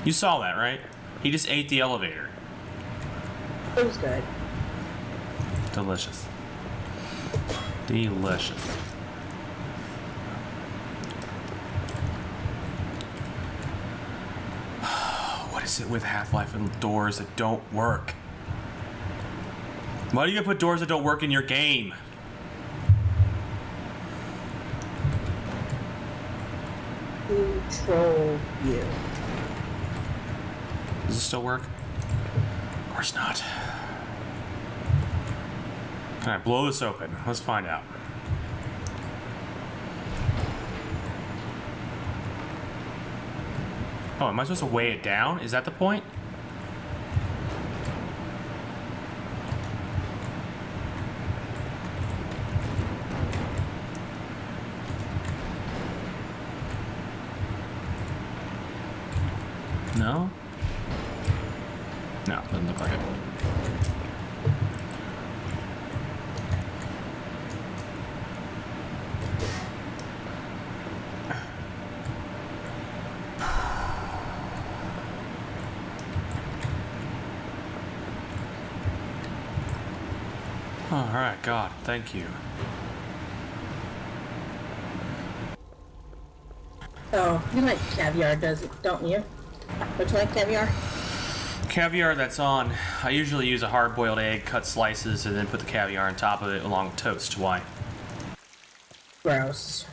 You saw that, right? He just ate the elevator. It was good. Delicious. Delicious. What is it with Half-Life and doors that don't work? Why do you put doors that don't work in your game? Who trolled you? Does it still work? Of course not. Can I blow this open? Let's find out. Oh, am I supposed to weigh it down? Is that the point? No? No, doesn't look like it. All right, God, thank you. Oh, you like caviar, don't you? Don't you like caviar? Caviar that's on, I usually use a hard-boiled egg, cut slices, and then put the caviar on top of it along with toast. Why? Gross.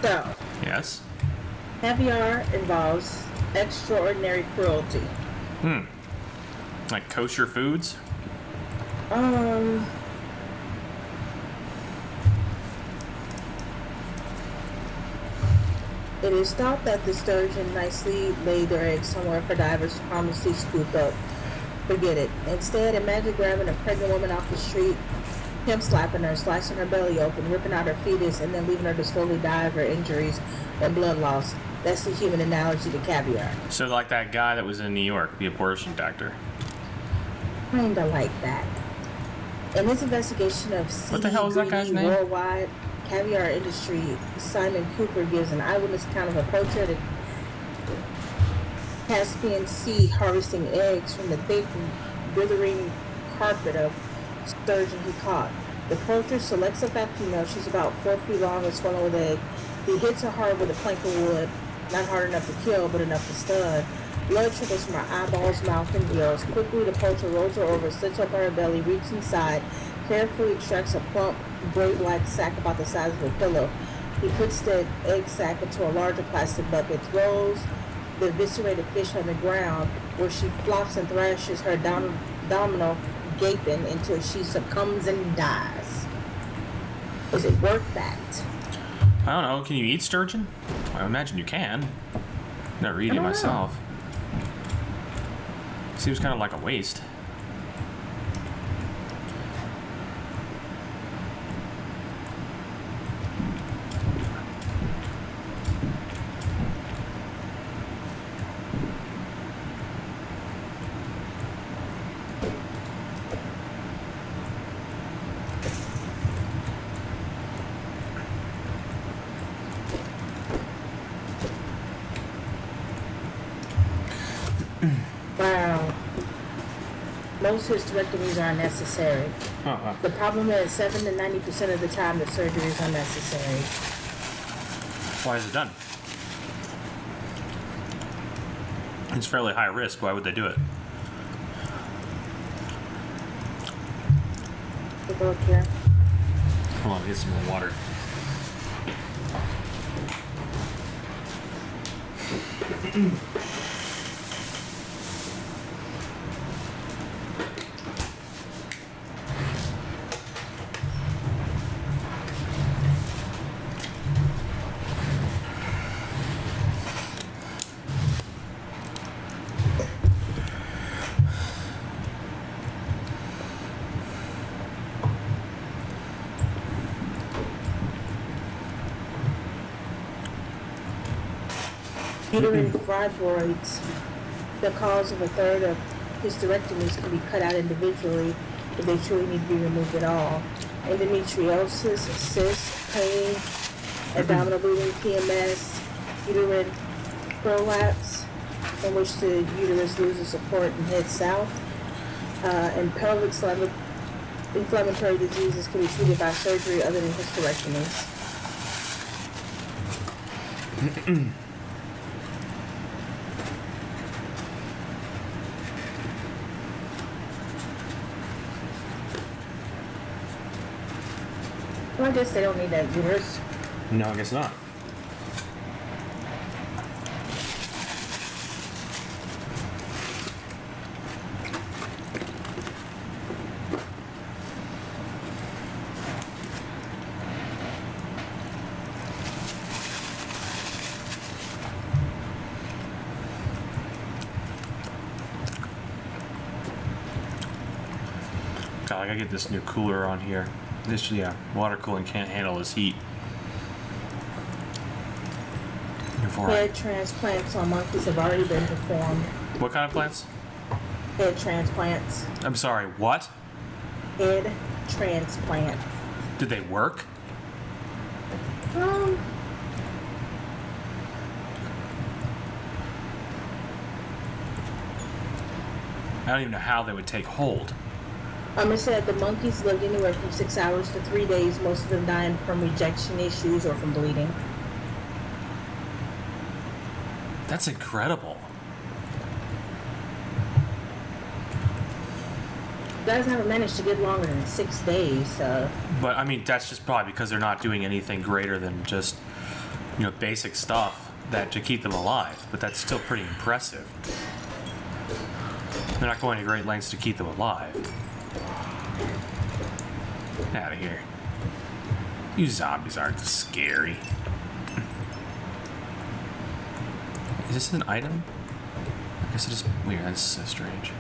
So, Yes? caviar involves extraordinary cruelty. Like kosher foods? It is thought that the sturgeon nicely laid their eggs somewhere for divers to harmlessly scoop up. Forget it. Instead, imagine grabbing a pregnant woman off the street, him slapping her, slicing her belly open, ripping out her fetus, and then leaving her to slowly die of her injuries and blood loss. That's the human analogy to caviar. So like that guy that was in New York, the abortion doctor. Kinda like that. In his investigation of What the hell is that guy's name? worldwide caviar industry, Simon Cooper gives an eyewitness account of a poacher at the Caspian Sea harvesting eggs from the thick, withering carpet of sturgeon he caught. The poacher selects a fat female. She's about 4 feet long and swollen with egg. He hits her hard with a plank of wood, not hard enough to kill, but enough to stun. Blood trickles from her eyeballs, mouth, and gills. Quickly, the poacher rolls her over, slits open her belly, reaches inside, carefully extracts a plump, gray-black sack about the size of a pillow. He puts the egg sack into a larger plastic bucket, throws the eviscerated fish on the ground, where she flops and thrashes her abdominal gaping until she succumbs and dies. Is it worth that? I don't know, can you eat sturgeon? I imagine you can. Never eat it myself. Seems kind of like a waste. Wow. Most hysterectomies are unnecessary. The problem is 7 to 90% of the time the surgery is unnecessary. Why is it done? It's fairly high risk. Why would they do it? Take a look here. Hold on, get some more water. Uterine fibroids, the cause of a third of hysterectomies, can be cut out individually if they truly need to be removed at all. Endometriosis, cysts, pain, abdominal bleeding, PMS, uterine prolapse, in which the uterus loses support and heads south. And pelvic inflammatory diseases can be treated by surgery other than hysterectomies. Well, I guess they don't need that uterus. No, I guess not. God, I gotta get this new cooler on here. This, yeah, water cooling can't handle this heat. Head transplants on monkeys have already been performed. What kind of plants? Head transplants. I'm sorry, what? Head transplants. Did they work? Um, I don't even know how they would take hold. It said the monkeys lived anywhere from 6 hours to 3 days, most of them dying from rejection issues or from bleeding. That's incredible. Guys haven't managed to get longer than 6 days. But I mean, that's just probably because they're not doing anything greater than just, basic stuff that to keep them alive. But that's still pretty impressive. They're not going to great lengths to keep them alive. Out of here. You zombies aren't scary. Is this an item? I guess it is weird. That's so strange.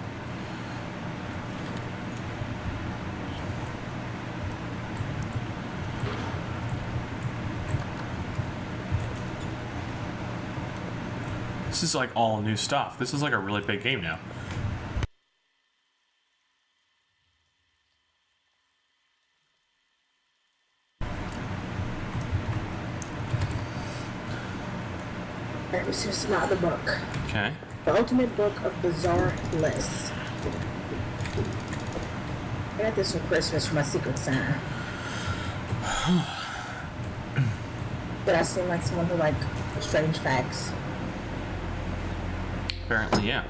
This is like all new stuff. This is like a really big game now. That was just another book. Okay. The Ultimate Book of Bizarre Lists. I got this for Christmas from my Secret Santa. But I seem like someone who like strange facts. Apparently, yeah.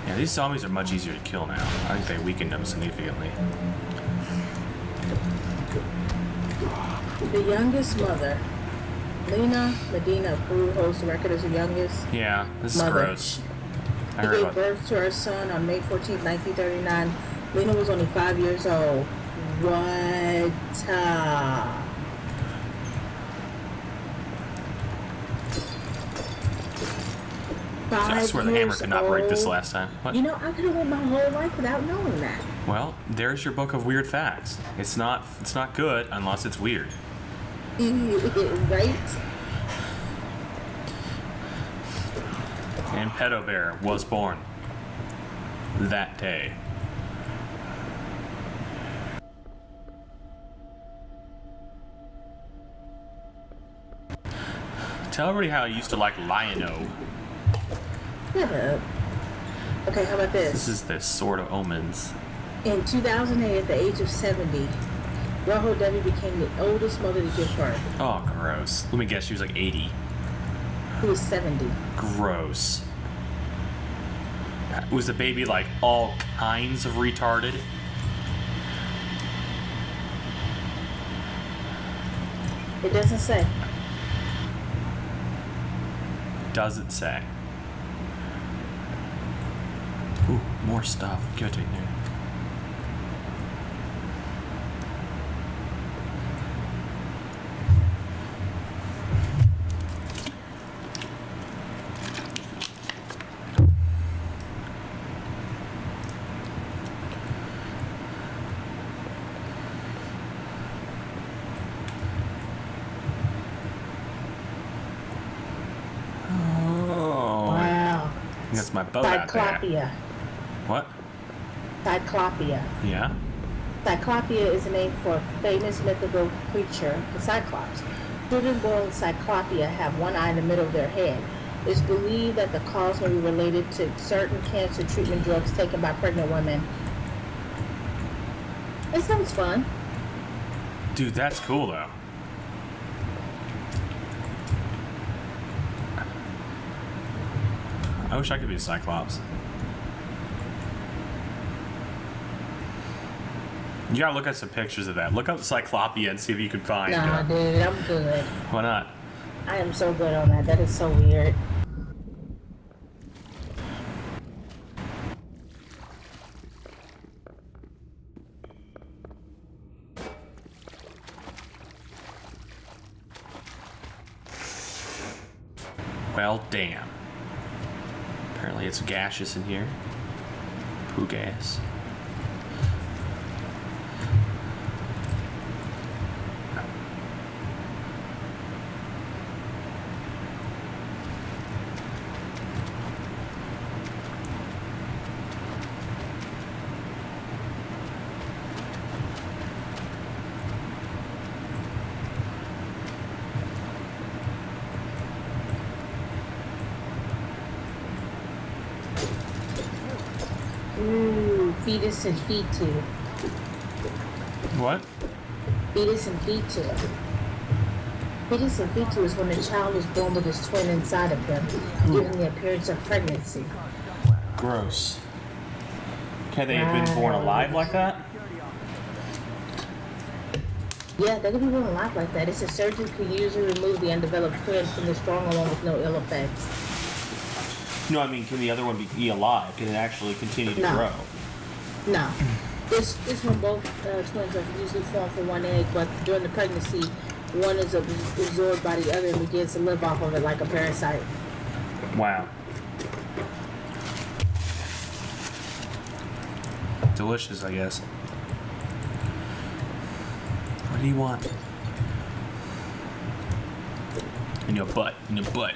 Yeah, these zombies are much easier to kill now. I think they weakened them significantly. The youngest mother, Lena Medina Peru, holds the record as the youngest Yeah, this is mother. gross. I She heard gave about birth to her son on May 14, 1939. Lena was only 5 years old. What? I swear the hammer could not break this last time. What? You know, I could have went my whole life without knowing that. Well, there's your book of weird facts. It's not good unless it's weird. Right? And Pedo Bear was born that day. Tell everybody how you used to like Lion-O. Shut up. Okay, how about this? This is the Sword of Omens. In 2008, at the age of 70, Rojo Debbie became the oldest mother to give birth. Oh, gross. Let me guess, she was like 80. She was 70. Gross. Was the baby like all kinds of retarded? It doesn't say. Does it say? Ooh, more stuff. Give it to me there. Wow. That's my boat out there. Cyclopia. What? Cyclopia. Yeah? Cyclopia is a name for a famous mythical creature, the Cyclops. Children born with Cyclopia have one eye in the middle of their head. It's believed that the cause may be related to certain cancer treatment drugs taken by pregnant women. It sounds fun. Dude, that's cool though. I wish I could be a Cyclops. You gotta look at some pictures of that. Look up Cyclopia and see if you can find. Nah, dude, I'm good. Why not? I am so good on that. That is so weird. Well, damn. Apparently it's gaseous in here. Poo gas. Ooh, fetus and fetu. What? Fetus and fetu. Fetus and fetu is when a child is born with his twin inside of him, giving the appearance of pregnancy. Gross. Can they have been born alive like that? Yeah, they can be born alive like that. It's a surgery can usually remove the undeveloped twin from the stronger one with no ill effects. No, I mean, can the other one be alive? Can it actually continue to grow? No. This when both twins are usually formed from one egg, but during the pregnancy, one is absorbed by the other and begins to live off of it like a parasite. Wow. Delicious, I guess. What do you want? In your butt. In your butt.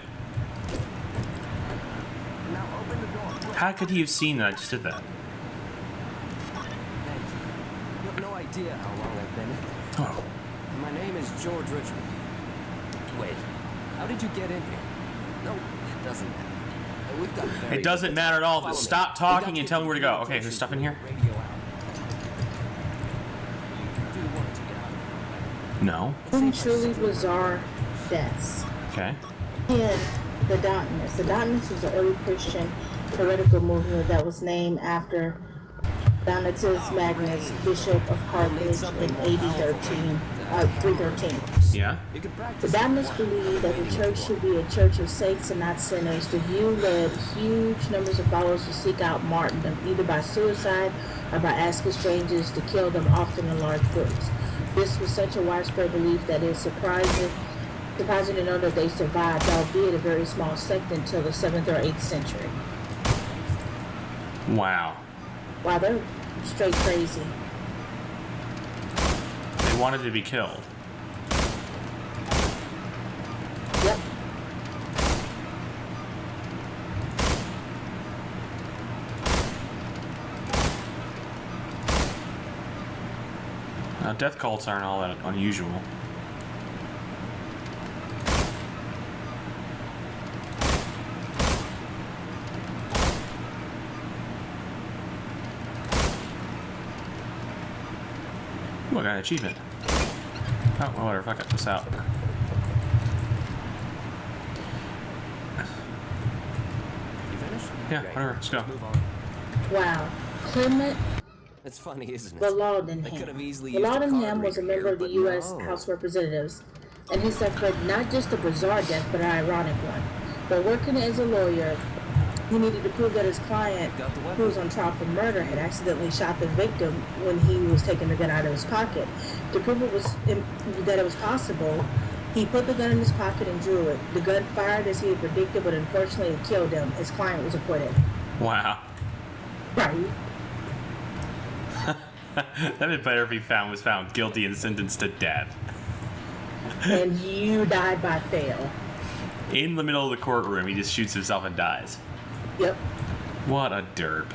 How could he have seen that I just did that? Thank you. You have no idea how long I've been in. Oh. My name is George Richmond. Wait, how did you get in here? No, it doesn't matter. We've got very It doesn't matter at all. Follow me. Stop We talking got and tell me where to go. Okay, location there's stuff in here? radio out. You do want to get out of here, right? No. Two truly bizarre deaths. Okay. And the Dotanists. The Dotanists was an early Christian heretical movement that was named after Donatus Magnus, Bishop of Carthage in AD 313. Yeah. You can The practice. Dotanists believed that the church should be a church of saints and not sinners. The view led huge numbers of followers to seek out martyrdom, either by suicide or by asking strangers to kill them, often in large groups. This was such a widespread belief that it is surprising to know that they survived, albeit a very small sect, until the 7th or 8th century. Wow. Wow, they're straight crazy. They wanted to be killed. Yep. Now, death cults aren't all that unusual. Ooh, I got an achievement. Oh, well, whatever. Fuck it. This out. You finished? Yeah, Great. whatever. Let's go. Move on. Wow. Clement It's funny, isn't it? the They could have Laudenham. easily The used a Laudenham card was a reader member here, of the but U.S. no. House of Representatives, and he suffered not just a bizarre death, but an ironic one. But working as a lawyer, he needed to prove that his client, who was on trial for murder, had accidentally shot the victim when he was taking the gun out of his pocket. To prove that it was possible, he put the gun in his pocket and drew it. The gun fired as he had predicted, but unfortunately it killed him. His client was acquitted. Wow. Right. That'd be better if he was found guilty and sentenced to death. And you died by fail. In the middle of the courtroom, he just shoots himself and dies. Yep. What a derp.